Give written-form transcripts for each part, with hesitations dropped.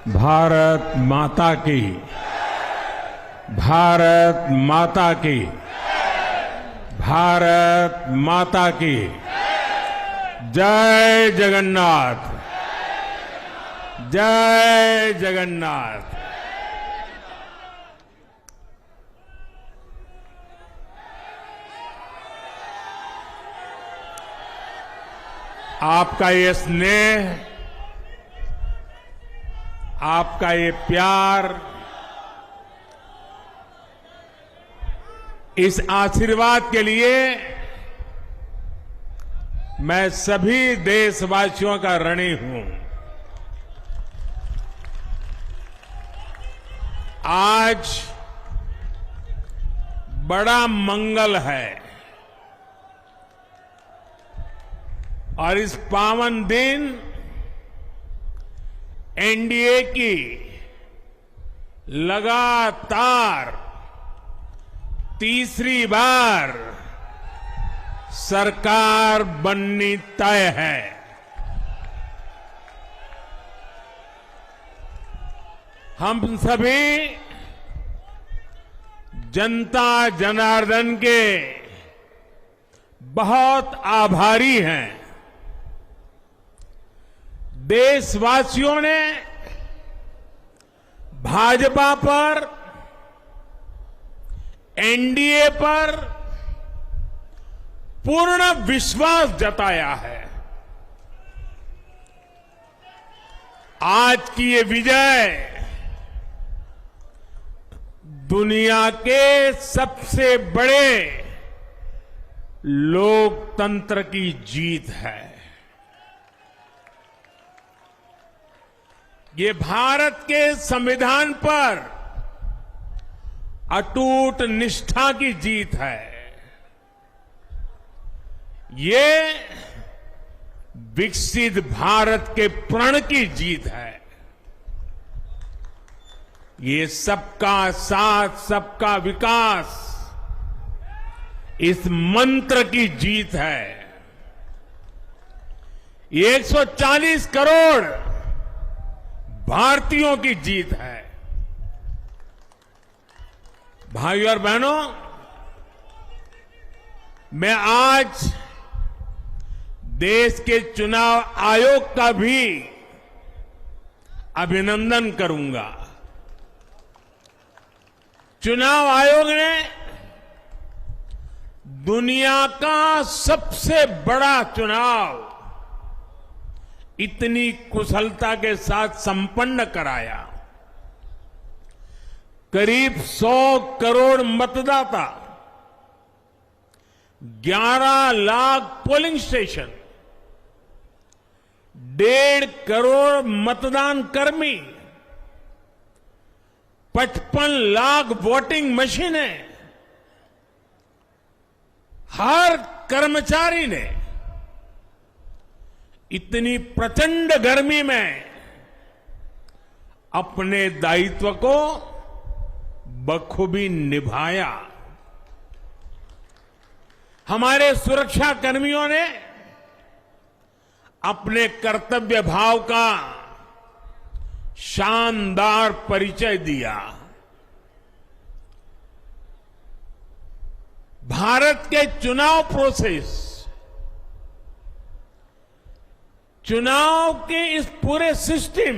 भारत माता की, भारत माता की, भारत माता की। जय जगन्नाथ, जय जगन्नाथ। आपका ये स्नेह, आपका ये प्यार, इस आशीर्वाद के लिए मैं सभी देशवासियों का ऋणी हूं। आज बड़ा मंगल है और इस पावन दिन एनडीए की लगातार तीसरी बार सरकार बननी तय है। हम सभी जनता जनार्दन के बहुत आभारी हैं। देशवासियों ने भाजपा पर, एनडीए पर पूर्ण विश्वास जताया है। आज की ये विजय दुनिया के सबसे बड़े लोकतंत्र की जीत है। ये भारत के संविधान पर अटूट निष्ठा की जीत है। ये विकसित भारत के प्रण की जीत है। ये सबका साथ, सबका विकास, इस मंत्र की जीत है। ये 140 करोड़ भारतीयों की जीत है। भाइयों और बहनों, मैं आज देश के चुनाव आयोग का भी अभिनंदन करूंगा। चुनाव आयोग ने दुनिया का सबसे बड़ा चुनाव इतनी कुशलता के साथ संपन्न कराया। करीब 100 करोड़ मतदाता, 11 लाख पोलिंग स्टेशन, 1.5 करोड़ मतदान कर्मी, 55 लाख वोटिंग मशीनें, हर कर्मचारी ने इतनी प्रचंड गर्मी में अपने दायित्व को बखूबी निभाया। हमारे सुरक्षा कर्मियों ने अपने कर्तव्य भाव का शानदार परिचय दिया। भारत के चुनाव प्रोसेस, चुनाव के इस पूरे सिस्टम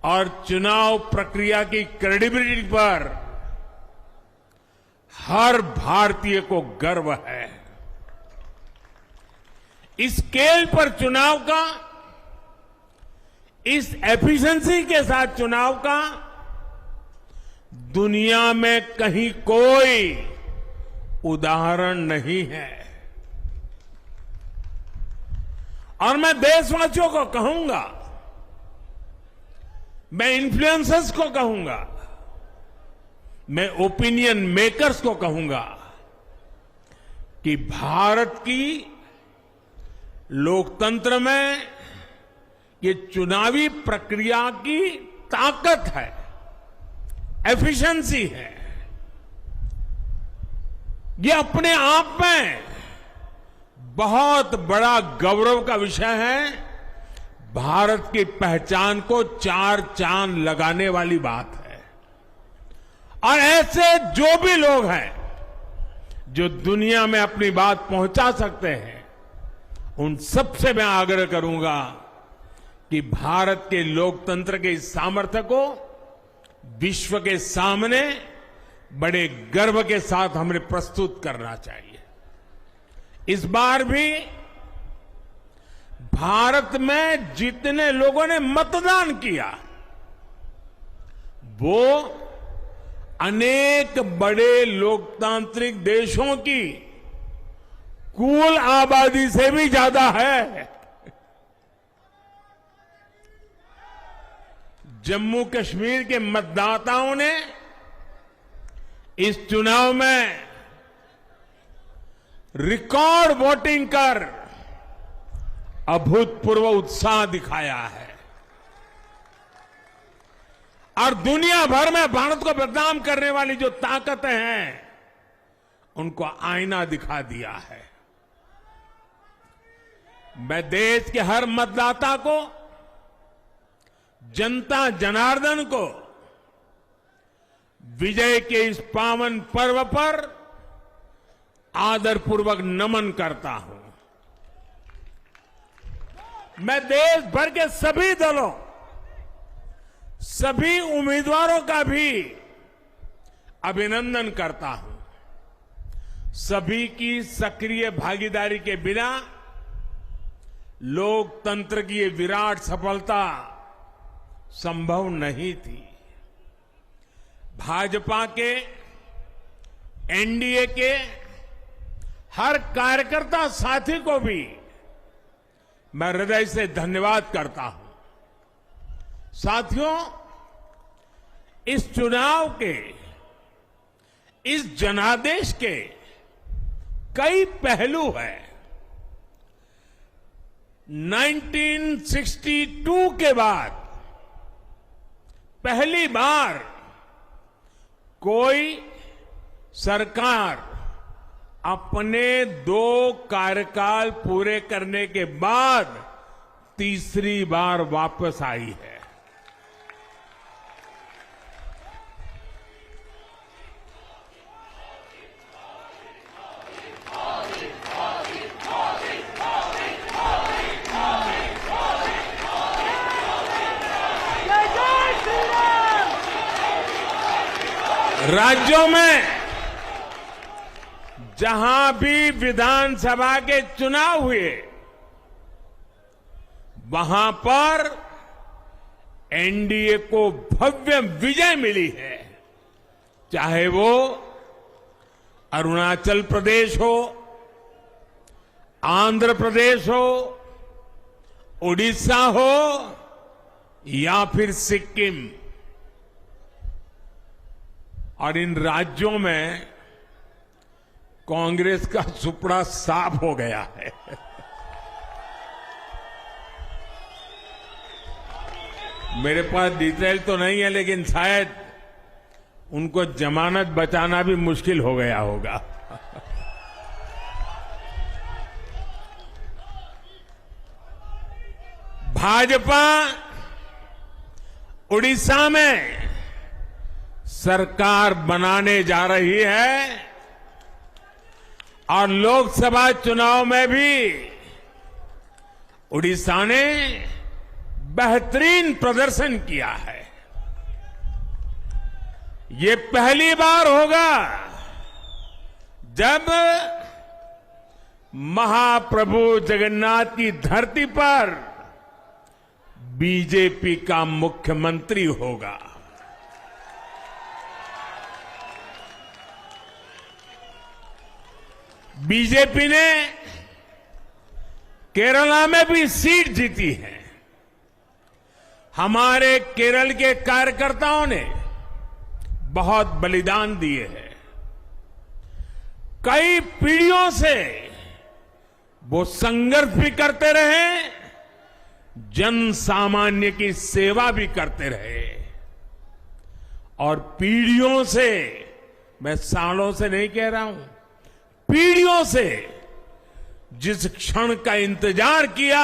और चुनाव प्रक्रिया की क्रेडिबिलिटी पर हर भारतीय को गर्व है। इस स्केल पर चुनाव का, इस एफिशिएंसी के साथ चुनाव का दुनिया में कहीं कोई उदाहरण नहीं है। और मैं देशवासियों को कहूंगा, मैं इन्फ्लुएंसर्स को कहूंगा, मैं ओपिनियन मेकर्स को कहूंगा कि भारत की लोकतंत्र में ये चुनावी प्रक्रिया की ताकत है, एफिशिएंसी है। ये अपने आप में बहुत बड़ा गौरव का विषय है। भारत की पहचान को चार चांद लगाने वाली बात है। और ऐसे जो भी लोग हैं जो दुनिया में अपनी बात पहुंचा सकते हैं, उन सबसे मैं आग्रह करूंगा कि भारत के लोकतंत्र के इस सामर्थ्य को विश्व के सामने बड़े गर्व के साथ हमें प्रस्तुत करना चाहिए। इस बार भी भारत में जितने लोगों ने मतदान किया वो अनेक बड़े लोकतांत्रिक देशों की कुल आबादी से भी ज्यादा है। जम्मू कश्मीर के मतदाताओं ने इस चुनाव में रिकॉर्ड वोटिंग कर अभूतपूर्व उत्साह दिखाया है और दुनिया भर में भारत को बदनाम करने वाली जो ताकतें हैं उनको आईना दिखा दिया है। मैं देश के हर मतदाता को, जनता जनार्दन को विजय के इस पावन पर्व पर आदरपूर्वक नमन करता हूं। मैं देश भर के सभी दलों, सभी उम्मीदवारों का भी अभिनंदन करता हूं। सभी की सक्रिय भागीदारी के बिना लोकतंत्र की ये विराट सफलता संभव नहीं थी। भाजपा के, एनडीए के हर कार्यकर्ता साथी को भी मैं हृदय से धन्यवाद करता हूं। साथियों, इस चुनाव के, इस जनादेश के कई पहलू हैं। 1962 के बाद पहली बार कोई सरकार अपने 2 कार्यकाल पूरे करने के बाद तीसरी बार वापस आई है। राज्यों में जहां भी विधानसभा के चुनाव हुए वहां पर एनडीए को भव्य विजय मिली है। चाहे वो अरुणाचल प्रदेश हो, आंध्र प्रदेश हो, उड़ीसा हो या फिर सिक्किम। और इन राज्यों में कांग्रेस का सुपड़ा साफ हो गया है। मेरे पास डिटेल तो नहीं है, लेकिन शायद उनको जमानत बचाना भी मुश्किल हो गया होगा। भाजपा उड़ीसा में सरकार बनाने जा रही है और लोकसभा चुनाव में भी उड़ीसा ने बेहतरीन प्रदर्शन किया है। ये पहली बार होगा जब महाप्रभु जगन्नाथ की धरती पर बीजेपी का मुख्यमंत्री होगा। बीजेपी ने केरला में भी सीट जीती है। हमारे केरल के कार्यकर्ताओं ने बहुत बलिदान दिए हैं। कई पीढ़ियों से वो संघर्ष भी करते रहे, जन सामान्य की सेवा भी करते रहे और पीढ़ियों से, मैं सालों से नहीं कह रहा हूं, पीढ़ियों से जिस क्षण का इंतजार किया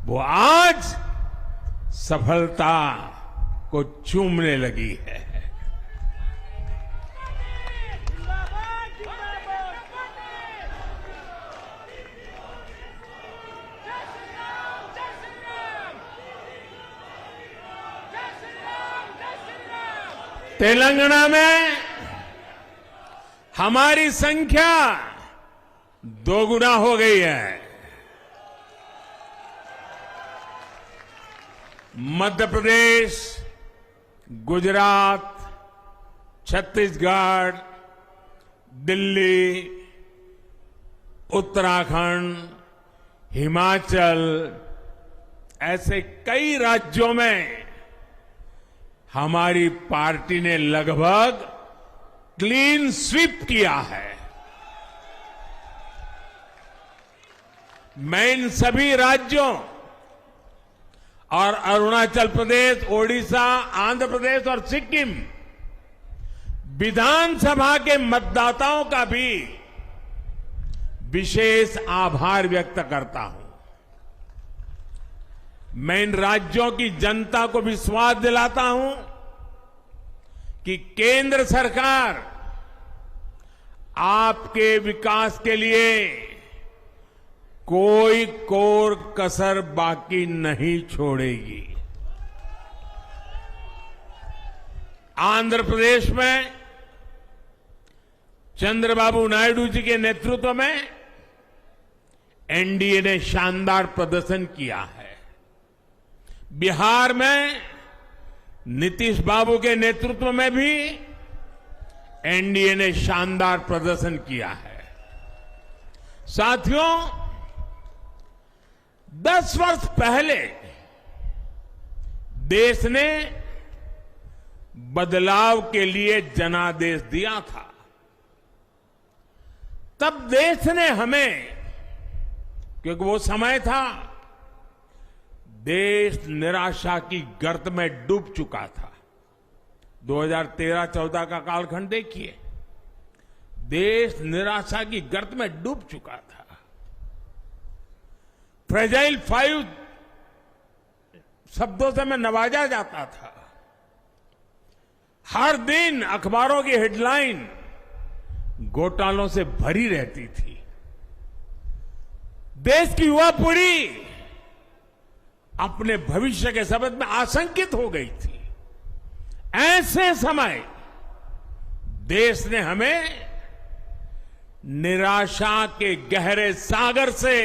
वो आज सफलता को चूमने लगी है। तेलंगाना में हमारी संख्या दोगुना हो गई है। मध्य प्रदेश, गुजरात, छत्तीसगढ़, दिल्ली, उत्तराखंड, हिमाचल, ऐसे कई राज्यों में हमारी पार्टी ने लगभग क्लीन स्वीप किया है। मैं इन सभी राज्यों और अरुणाचल प्रदेश, ओडिशा, आंध्र प्रदेश और सिक्किम विधानसभा के मतदाताओं का भी विशेष आभार व्यक्त करता हूं। मैं इन राज्यों की जनता को विश्वास दिलाता हूं कि केंद्र सरकार आपके विकास के लिए कोई कोर कसर बाकी नहीं छोड़ेगी। आंध्र प्रदेश में चंद्रबाबू नायडू जी के नेतृत्व में एनडीए ने शानदार प्रदर्शन किया है। बिहार में नीतीश बाबू के नेतृत्व में भी एनडीए ने शानदार प्रदर्शन किया है। साथियों, 10 वर्ष पहले देश ने बदलाव के लिए जनादेश दिया था। तब देश ने हमें, क्योंकि वो समय था देश निराशा की गर्त में डूब चुका था। 2013-14 का कालखंड देखिए, देश निराशा की गर्त में डूब चुका था। फ्रेजाइल 5 शब्दों से मैं नवाजा जाता था। हर दिन अखबारों की हेडलाइन घोटालों से भरी रहती थी। देश की युवा पीढ़ी अपने भविष्य के संबंध में आशंकित हो गई थी। ऐसे समय देश ने हमें निराशा के गहरे सागर से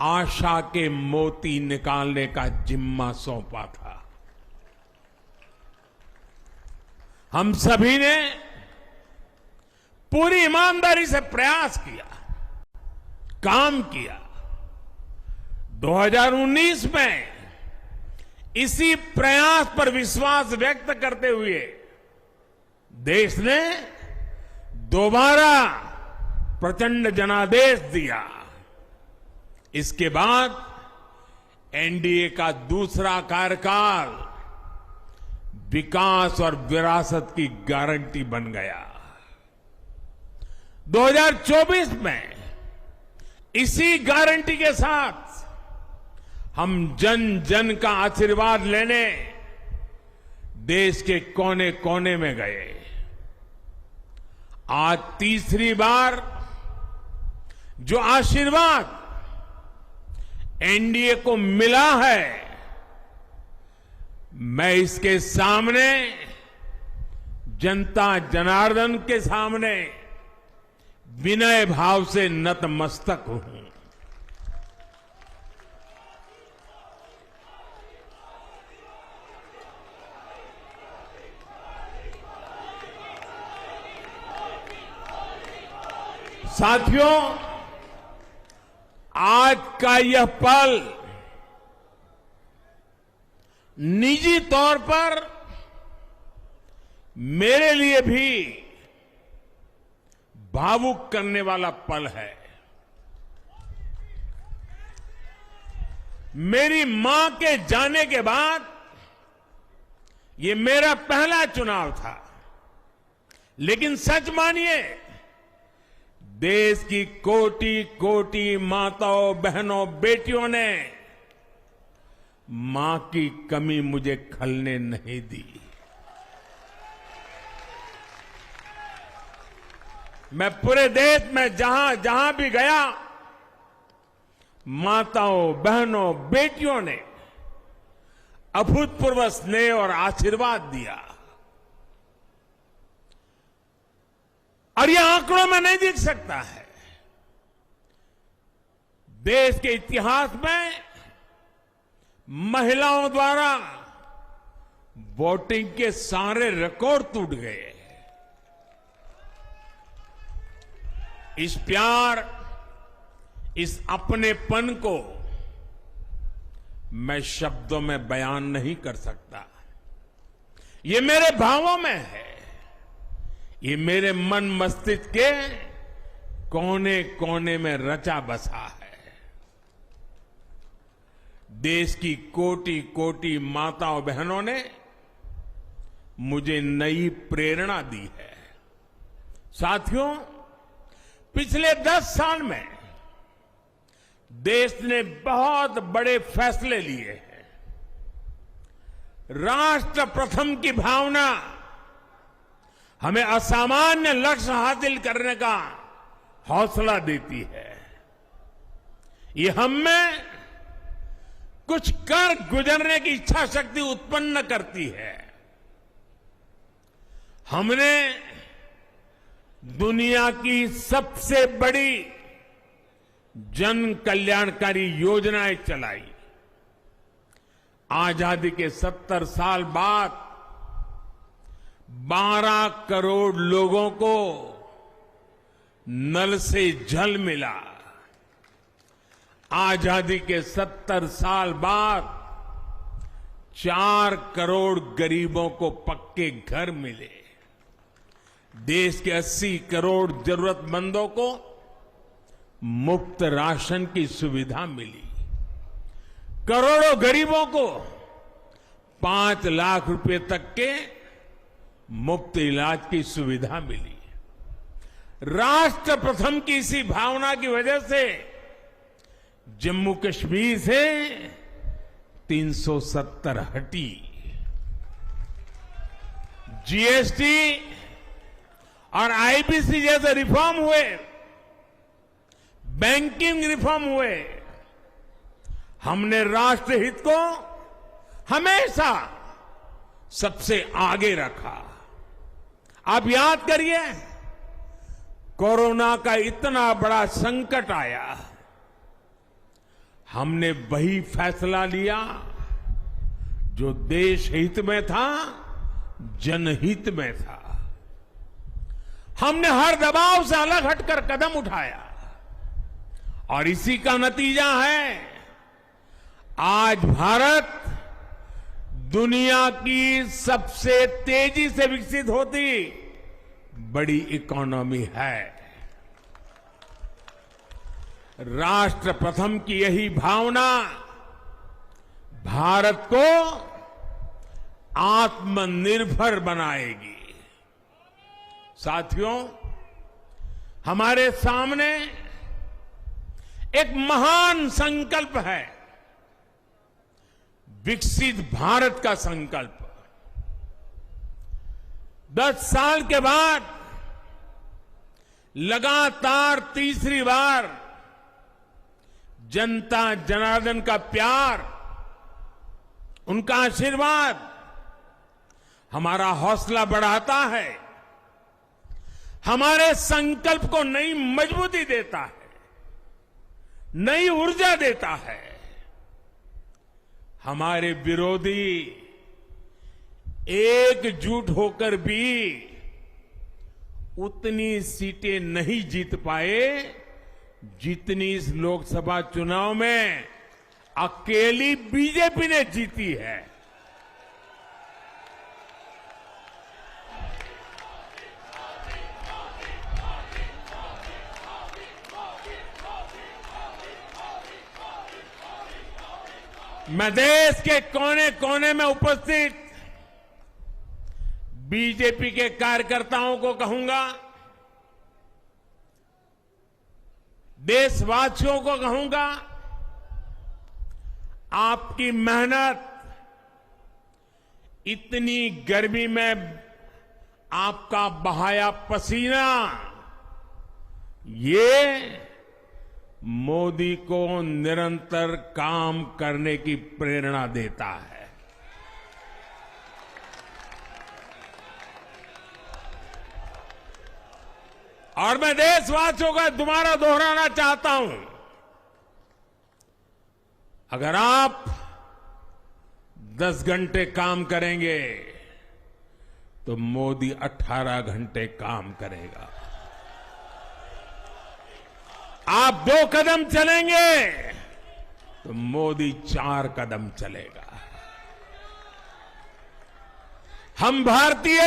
आशा के मोती निकालने का जिम्मा सौंपा था। हम सभी ने पूरी ईमानदारी से प्रयास किया, काम किया। 2019 में इसी प्रयास पर विश्वास व्यक्त करते हुए देश ने दोबारा प्रचंड जनादेश दिया। इसके बाद एनडीए का दूसरा कार्यकाल विकास और विरासत की गारंटी बन गया। 2024 में इसी गारंटी के साथ हम जन जन का आशीर्वाद लेने देश के कोने कोने में गए। आज तीसरी बार जो आशीर्वाद एनडीए को मिला है, मैं इसके सामने, जनता जनार्दन के सामने विनय भाव से नतमस्तक हूं। साथियों, आज का यह पल निजी तौर पर मेरे लिए भी भावुक करने वाला पल है। मेरी मां के जाने के बाद ये मेरा पहला चुनाव था, लेकिन सच मानिए देश की कोटि कोटि माताओं, बहनों, बेटियों ने मां की कमी मुझे खलने नहीं दी। मैं पूरे देश में जहां जहां भी गया, माताओं, बहनों, बेटियों ने अभूतपूर्व स्नेह और आशीर्वाद दिया। और यह आंकड़ों में नहीं दिख सकता है। देश के इतिहास में महिलाओं द्वारा वोटिंग के सारे रिकॉर्ड टूट गए। इस प्यार, इस अपनेपन को मैं शब्दों में बयान नहीं कर सकता। ये मेरे भावों में है। ये मेरे मन मस्तिष्क के कोने कोने में रचा बसा है। देश की कोटि कोटि माताओं, बहनों ने मुझे नई प्रेरणा दी है। साथियों, पिछले 10 साल में देश ने बहुत बड़े फैसले लिए हैं। राष्ट्र प्रथम की भावना हमें असामान्य लक्ष्य हासिल करने का हौसला देती है। ये हम में कुछ कर गुजरने की इच्छा शक्ति उत्पन्न करती है। हमने दुनिया की सबसे बड़ी जन कल्याणकारी योजनाएं चलाई। आजादी के 70 साल बाद 12 करोड़ लोगों को नल से जल मिला। आजादी के 70 साल बाद 4 करोड़ गरीबों को पक्के घर मिले। देश के 80 करोड़ जरूरतमंदों को मुफ्त राशन की सुविधा मिली। करोड़ों गरीबों को 5 लाख रुपए तक के मुफ्त इलाज की सुविधा मिली। राष्ट्र प्रथम की इसी भावना की वजह से जम्मू कश्मीर से 370 हटी। जीएसटी और आईबीसी जैसे रिफॉर्म हुए, बैंकिंग रिफॉर्म हुए। हमने राष्ट्रहित को हमेशा सबसे आगे रखा। आप याद करिए, कोरोना का इतना बड़ा संकट आया, हमने वही फैसला लिया जो देश हित में था, जनहित में था। हमने हर दबाव से अलग हटकर कदम उठाया और इसी का नतीजा है आज भारत दुनिया की सबसे तेजी से विकसित होती बड़ी इकोनॉमी है। राष्ट्र प्रथम की यही भावना भारत को आत्मनिर्भर बनाएगी। साथियों, हमारे सामने एक महान संकल्प है, विकसित भारत का संकल्प। 10 साल के बाद लगातार तीसरी बार जनता जनार्दन का प्यार, उनका आशीर्वाद हमारा हौसला बढ़ाता है, हमारे संकल्प को नई मजबूती देता है, नई ऊर्जा देता है। हमारे विरोधी एकजुट होकर भी उतनी सीटें नहीं जीत पाए जितनी इस लोकसभा चुनाव में अकेली बीजेपी ने जीती है। मैं देश के कोने कोने में उपस्थित बीजेपी के कार्यकर्ताओं को कहूंगा, देशवासियों को कहूंगा, आपकी मेहनत, इतनी गर्मी में आपका बहाया पसीना, ये मोदी को निरंतर काम करने की प्रेरणा देता है। और मैं देशवासियों का दोबारा दोहराना चाहता हूं, अगर आप 10 घंटे काम करेंगे तो मोदी 18 घंटे काम करेगा। आप 2 कदम चलेंगे तो मोदी 4 कदम चलेगा। हम भारतीय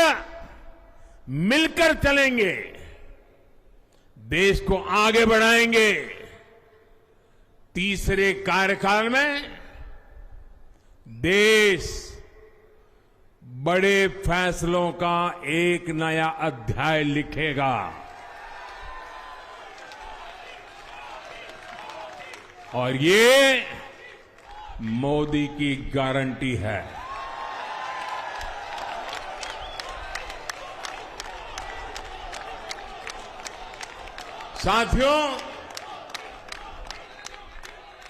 मिलकर चलेंगे, देश को आगे बढ़ाएंगे। तीसरे कार्यकाल में देश बड़े फैसलों का एक नया अध्याय लिखेगा। और ये मोदी की गारंटी है। साथियों,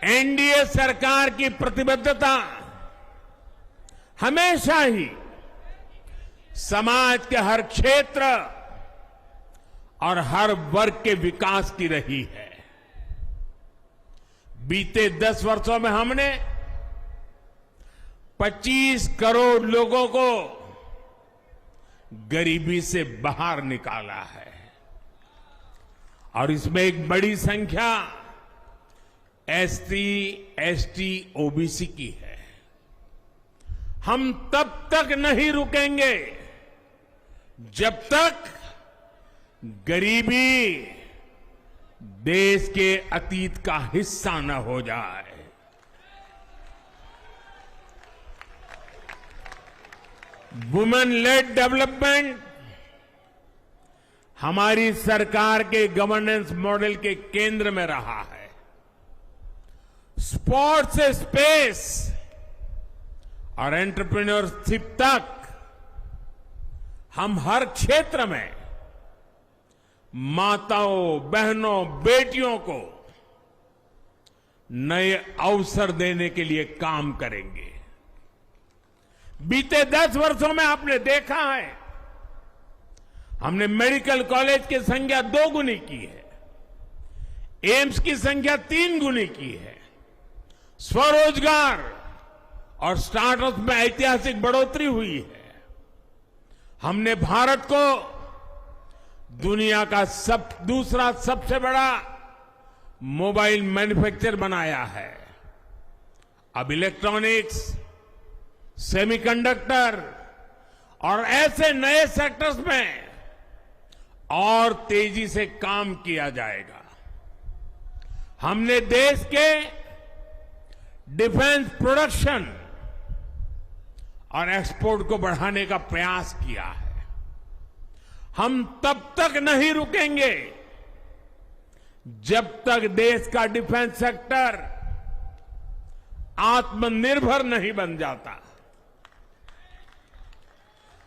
एनडीए सरकार की प्रतिबद्धता हमेशा ही समाज के हर क्षेत्र और हर वर्ग के विकास की रही है। बीते 10 वर्षों में हमने 25 करोड़ लोगों को गरीबी से बाहर निकाला है, और इसमें एक बड़ी संख्या एसटी, एसटी, ओबीसी की है। हम तब तक नहीं रुकेंगे जब तक गरीबी देश के अतीत का हिस्सा न हो जाए। वुमेन लेड डेवलपमेंट हमारी सरकार के गवर्नेंस मॉडल के केंद्र में रहा है। स्पोर्ट्स से स्पेस और एंटरप्रेन्योरशिप तक हम हर क्षेत्र में माताओं, बहनों, बेटियों को नए अवसर देने के लिए काम करेंगे। बीते 10 वर्षों में आपने देखा है, हमने मेडिकल कॉलेज की संख्या 2 गुनी की है, एम्स की संख्या 3 गुनी की है, स्वरोजगार और स्टार्टअप में ऐतिहासिक बढ़ोतरी हुई है। हमने भारत को दुनिया का दूसरा सबसे बड़ा मोबाइल मैन्युफैक्चर बनाया है। अब इलेक्ट्रॉनिक्स, सेमीकंडक्टर और ऐसे नए सेक्टर्स में और तेजी से काम किया जाएगा। हमने देश के डिफेंस प्रोडक्शन और एक्सपोर्ट को बढ़ाने का प्रयास किया है। हम तब तक नहीं रुकेंगे जब तक देश का डिफेंस सेक्टर आत्मनिर्भर नहीं बन जाता।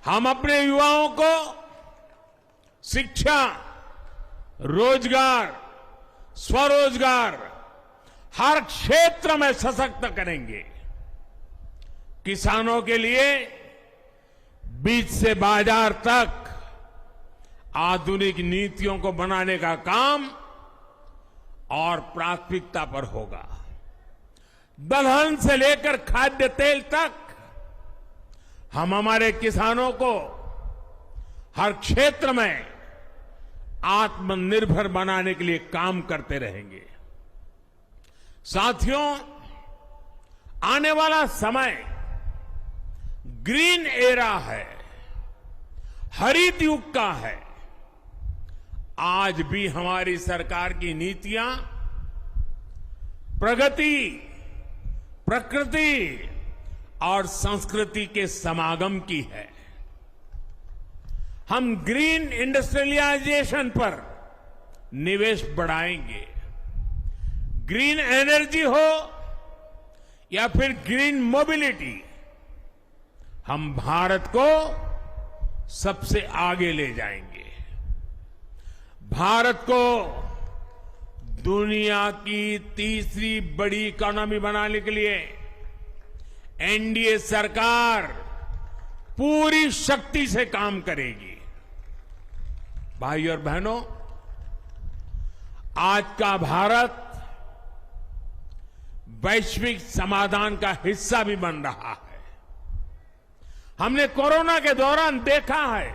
हम अपने युवाओं को शिक्षा, रोजगार, स्वरोजगार हर क्षेत्र में सशक्त करेंगे। किसानों के लिए बीज से बाजार तक आधुनिक नीतियों को बनाने का काम और प्राथमिकता पर होगा। दलहन से लेकर खाद्य तेल तक हम हमारे किसानों को हर क्षेत्र में आत्मनिर्भर बनाने के लिए काम करते रहेंगे। साथियों, आने वाला समय ग्रीन एरा है, हरित युग का है। आज भी हमारी सरकार की नीतियां प्रगति, प्रकृति और संस्कृति के समागम की है। हम ग्रीन इंडस्ट्रियलाइजेशन पर निवेश बढ़ाएंगे, ग्रीन एनर्जी हो या फिर ग्रीन मोबिलिटी, हम भारत को सबसे आगे ले जाएंगे। भारत को दुनिया की तीसरी बड़ी इकोनॉमी बनाने के लिए एनडीए सरकार पूरी शक्ति से काम करेगी। भाई और बहनों, आज का भारत वैश्विक समाधान का हिस्सा भी बन रहा है। हमने कोरोना के दौरान देखा है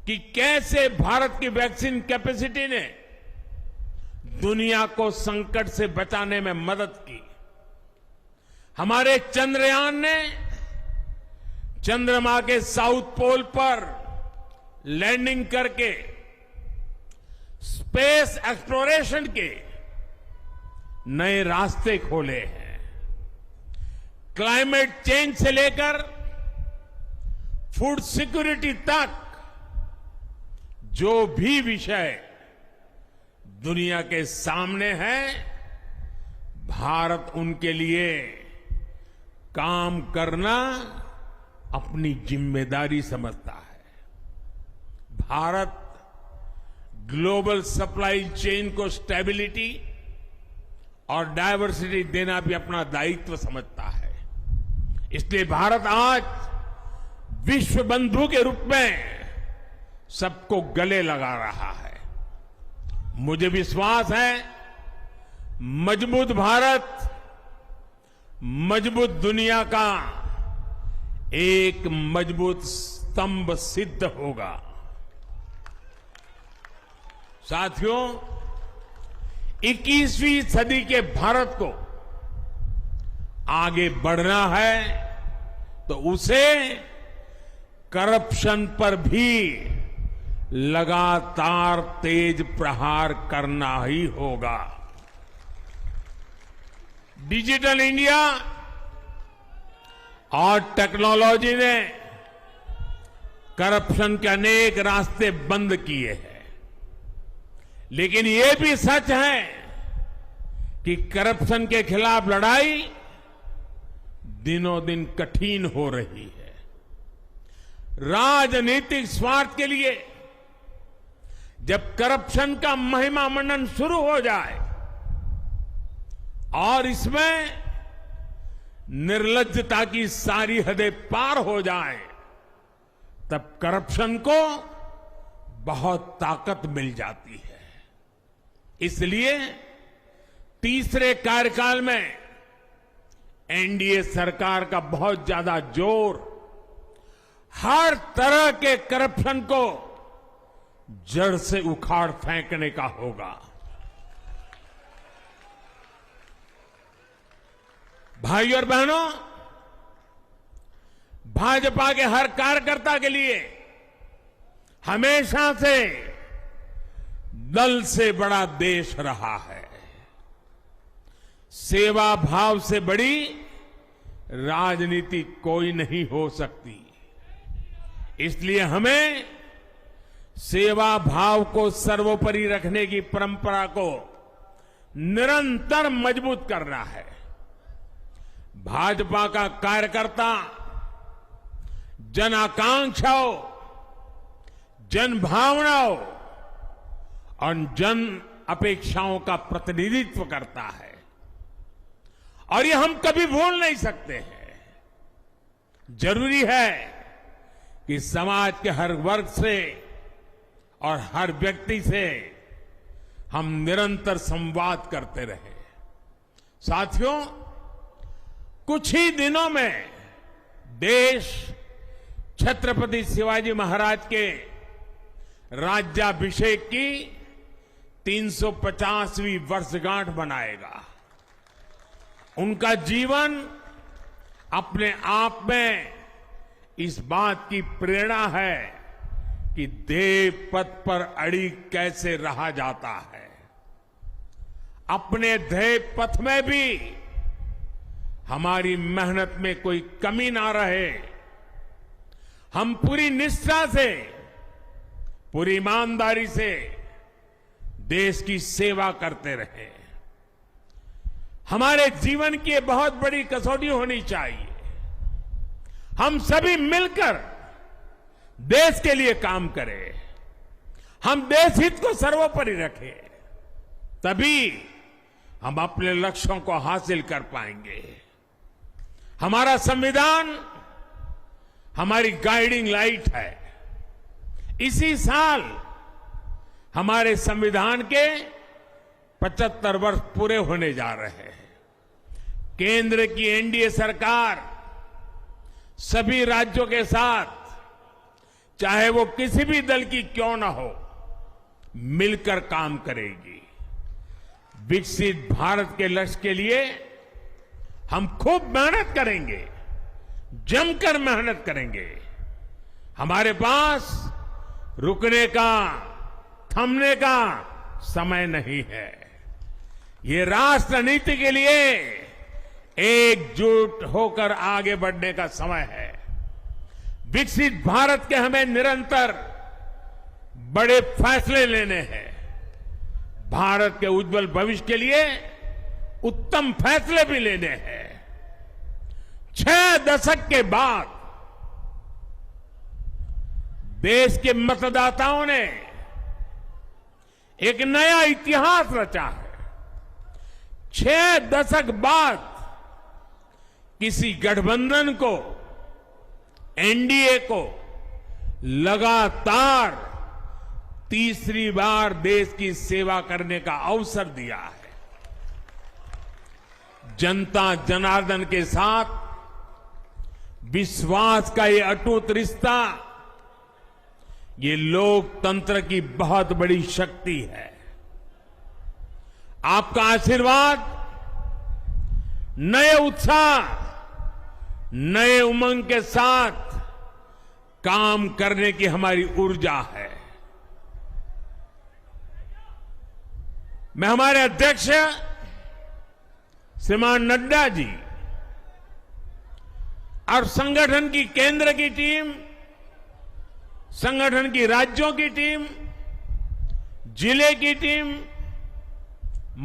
कि कैसे भारत की वैक्सीन कैपेसिटी ने दुनिया को संकट से बचाने में मदद की। हमारे चंद्रयान ने चंद्रमा के साउथ पोल पर लैंडिंग करके स्पेस एक्सप्लोरेशन के नए रास्ते खोले हैं। क्लाइमेट चेंज से लेकर फूड सिक्योरिटी तक जो भी विषय दुनिया के सामने है, भारत उनके लिए काम करना अपनी जिम्मेदारी समझता है। भारत ग्लोबल सप्लाई चेन को स्टेबिलिटी और डायवर्सिटी देना भी अपना दायित्व समझता है। इसलिए भारत आज विश्व बंधु के रूप में सबको गले लगा रहा है। मुझे विश्वास है, मजबूत भारत मजबूत दुनिया का एक मजबूत स्तंभ सिद्ध होगा। साथियों, 21वीं सदी के भारत को आगे बढ़ना है तो उसे करप्शन पर भी लगातार तेज प्रहार करना ही होगा। डिजिटल इंडिया और टेक्नोलॉजी ने करप्शन के अनेक रास्ते बंद किए हैं, लेकिन ये भी सच है कि करप्शन के खिलाफ लड़ाई दिनों दिन कठिन हो रही है। राजनीतिक स्वार्थ के लिए जब करप्शन का महिमा मंडन शुरू हो जाए और इसमें निर्लज्जता की सारी हदें पार हो जाए, तब करप्शन को बहुत ताकत मिल जाती है। इसलिए तीसरे कार्यकाल में एनडीए सरकार का बहुत ज्यादा जोर हर तरह के करप्शन को जड़ से उखाड़ फेंकने का होगा। भाई और बहनों, भाजपा के हर कार्यकर्ता के लिए हमेशा से दल से बड़ा देश रहा है। सेवा भाव से बड़ी राजनीति कोई नहीं हो सकती। इसलिए हमें सेवा भाव को सर्वोपरि रखने की परंपरा को निरंतर मजबूत करना है। भाजपा का कार्यकर्ता जन आकांक्षाओं, जन भावनाओं और जन अपेक्षाओं का प्रतिनिधित्व करता है और ये हम कभी भूल नहीं सकते हैं। जरूरी है कि समाज के हर वर्ग से और हर व्यक्ति से हम निरंतर संवाद करते रहे। साथियों, कुछ ही दिनों में देश छत्रपति शिवाजी महाराज के राज्याभिषेक की 350वीं वर्षगांठ मनाएगा। उनका जीवन अपने आप में इस बात की प्रेरणा है कि देव पथ पर अड़ी कैसे रहा जाता है। अपने देव पथ में भी हमारी मेहनत में कोई कमी ना रहे। हम पूरी निष्ठा से, पूरी ईमानदारी से देश की सेवा करते रहे। हमारे जीवन की ये बहुत बड़ी कसौटी होनी चाहिए। हम सभी मिलकर देश के लिए काम करें, हम देश हित को सर्वोपरि रखें, तभी हम अपने लक्ष्यों को हासिल कर पाएंगे। हमारा संविधान हमारी गाइडिंग लाइट है। इसी साल हमारे संविधान के 75 वर्ष पूरे होने जा रहे हैं। केंद्र की एनडीए सरकार सभी राज्यों के साथ, चाहे वो किसी भी दल की क्यों न हो, मिलकर काम करेगी। विकसित भारत के लक्ष्य के लिए हम खूब मेहनत करेंगे, जमकर मेहनत करेंगे। हमारे पास रुकने का, थमने का समय नहीं है। ये राष्ट्र नीति के लिए एकजुट होकर आगे बढ़ने का समय है। विकसित भारत के हमें निरंतर बड़े फैसले लेने हैं। भारत के उज्जवल भविष्य के लिए उत्तम फैसले भी लेने हैं। 6 दशक के बाद देश के मतदाताओं ने एक नया इतिहास रचा है। 6 दशक बाद किसी गठबंधन को, एनडीए को लगातार तीसरी बार देश की सेवा करने का अवसर दिया है। जनता जनार्दन के साथ विश्वास का ये अटूट रिश्ता, ये लोकतंत्र की बहुत बड़ी शक्ति है। आपका आशीर्वाद नए उत्साह, नए उमंग के साथ काम करने की हमारी ऊर्जा है। मैं हमारे अध्यक्ष श्रीमान नड्डा जी और संगठन की केंद्र की टीम, संगठन की राज्यों की टीम, जिले की टीम,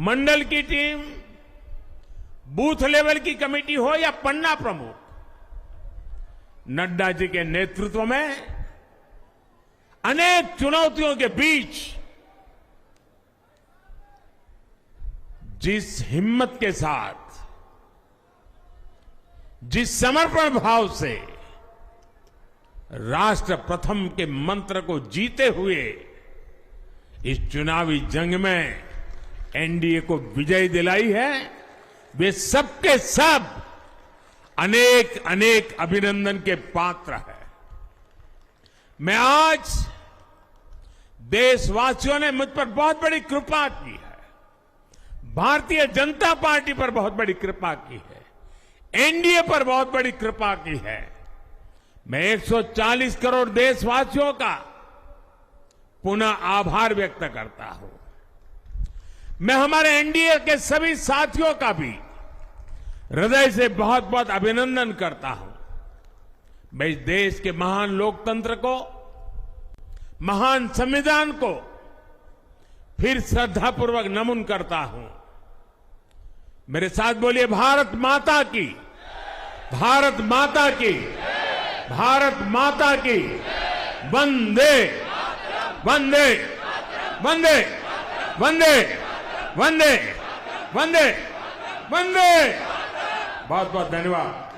मंडल की टीम, बूथ लेवल की कमेटी हो या पन्ना प्रमुख, नड्डा जी के नेतृत्व में अनेक चुनौतियों के बीच जिस हिम्मत के साथ, जिस समर्पण भाव से राष्ट्र प्रथम के मंत्र को जीते हुए इस चुनावी जंग में एनडीए को विजय दिलाई है, वे सबके सब अनेक अनेक अभिनंदन के पात्र हैं। मैं आज देशवासियों ने मुझ पर बहुत बड़ी कृपा की है, भारतीय जनता पार्टी पर बहुत बड़ी कृपा की है, एनडीए पर बहुत बड़ी कृपा की है। मैं 140 करोड़ देशवासियों का पुनः आभार व्यक्त करता हूं। मैं हमारे एनडीए के सभी साथियों का भी हृदय से बहुत बहुत अभिनंदन करता हूं। मैं इस देश के महान लोकतंत्र को, महान संविधान को फिर श्रद्धापूर्वक नमन करता हूं। मेरे साथ बोलिए, भारत माता की, भारत माता की, भारत माता की, वंदे वंदे वंदे वंदे वंदे वंदे वंदे। बहुत बहुत धन्यवाद।